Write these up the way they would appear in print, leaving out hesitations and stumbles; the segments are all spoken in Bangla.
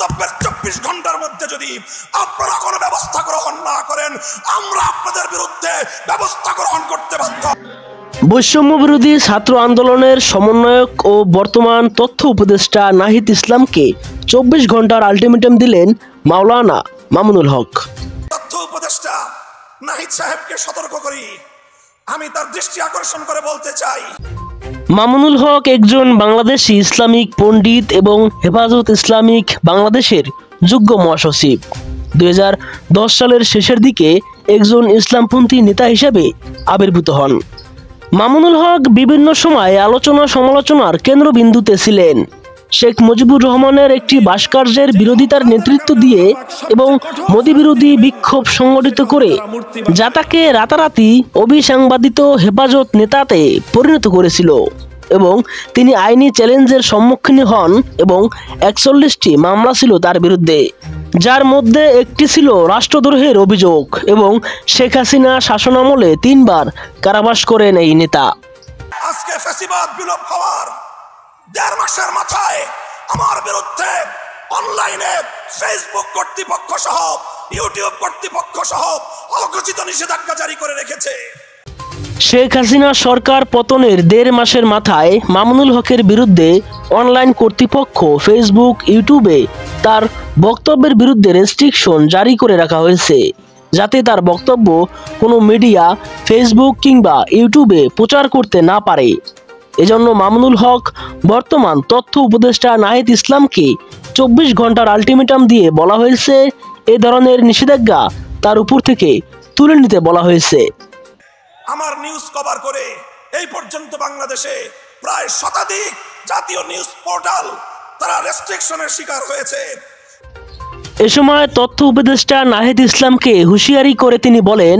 বক্তব্যের 24 ঘন্টার মধ্যে যদি আপনারা কোনো ব্যবস্থা গ্রহণ না করেন, আমরা আপনাদের বিরুদ্ধে ব্যবস্থা গ্রহণ করতে বাধ্য। বৈষম্য বিরোধী ছাত্র আন্দোলনের সমন্বয়ক ও বর্তমান তথ্য উপদেষ্টা নাহিদ ইসলামকে 24 ঘন্টার আলটিমেটাম দিলেন মাওলানা মামুনুল হক। তথ্য উপদেষ্টা নাহিদ সাহেবকে সতর্ক করি, আমি তার দৃষ্টি আকর্ষণ করে বলতে চাই, মামুনুল হক একজন বাংলাদেশি ইসলামিক পণ্ডিত এবং হেফাজত ইসলামিক বাংলাদেশের যুগ্ম মহাসচিব। 2010 সালের শেষের দিকে একজন ইসলামপন্থী নেতা হিসেবে আবির্ভূত হন। মামুনুল হক বিভিন্ন সময় আলোচনা সমালোচনার কেন্দ্রবিন্দুতে ছিলেন। শেখ মুজিবুর রহমানের একটি ভাস্কর্যের বিরোধিতার নেতৃত্ব দিয়ে এবং মোদি বিরোধী বিক্ষোভ সংগঠিত করে যা তাকে রাতারাতি অবিসাংবাদিত হেফাজত নেতাতে পরিণত করেছিল এবং তিনি আইনি চ্যালেঞ্জের সম্মুখীন হন এবং 41টি মামলা ছিল তার বিরুদ্ধে, যার মধ্যে একটি ছিল রাষ্ট্রদ্রোহের অভিযোগ এবং শেখ হাসিনা শাসনামলে 3 বার কারাবাস করেন এই নেতা। আজকে ফ্যাসিবাদ বিলোপ হওয়ার 1.5 মাসের মাথায় আমার বিরুদ্ধে অনলাইনে ফেসবুক কর্তৃপক্ষ সহ ইউটিউব কর্তৃপক্ষ সহ অঘোষিত নিষেধাজ্ঞা জারি করে রেখেছে। শেখ হাসিনা সরকার পতনের 1.5 মাসের মাথায় মামুনুল হকের বিরুদ্ধে অনলাইন কর্তৃপক্ষ ফেসবুক ইউটিউবে তার বক্তব্যের বিরুদ্ধে রেস্ট্রিকশন জারি করে রাখা হয়েছে, যাতে তার বক্তব্য কোনো মিডিয়া ফেসবুক কিংবা ইউটিউবে প্রচার করতে না পারে। এজন্য মামুনুল হক বর্তমান তথ্য উপদেষ্টা নাহিদ ইসলামকে 24 ঘন্টার আলটিমেটাম দিয়ে বলা হয়েছে এ ধরনের নিষেধাজ্ঞা তার উপর থেকে তুলে নিতে বলা হয়েছে। আমার নিউজ কভার করে এই পর্যন্ত বাংলাদেশে প্রায় শতাধিক জাতীয় নিউজ পোর্টাল তারা রেস্ট্রিকশনের শিকার হয়েছে। এ সময় তথ্য উপদেষ্টা নাহিদ ইসলামকে হুঁশিয়ারি করে তিনি বলেন,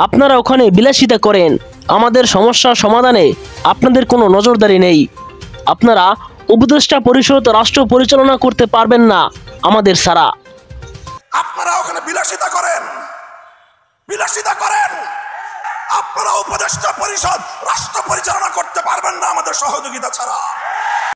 আপনারা ওখানে বিলাসিতা করেন, আমাদের সমস্যা সমাধানে আপনাদের কোনো নজরদারি নেই। আপনারা উপদেষ্টা পরিষদ রাষ্ট্র পরিচালনা করতে পারবেন না আমাদের ছাড়া। আপনারা ওখানে বিলাসিতা করেন, আপনারা উপদেষ্টা পরিষদ রাষ্ট্র পরিচালনা করতে পারবেন না আমাদের সহযোগিতা ছাড়া।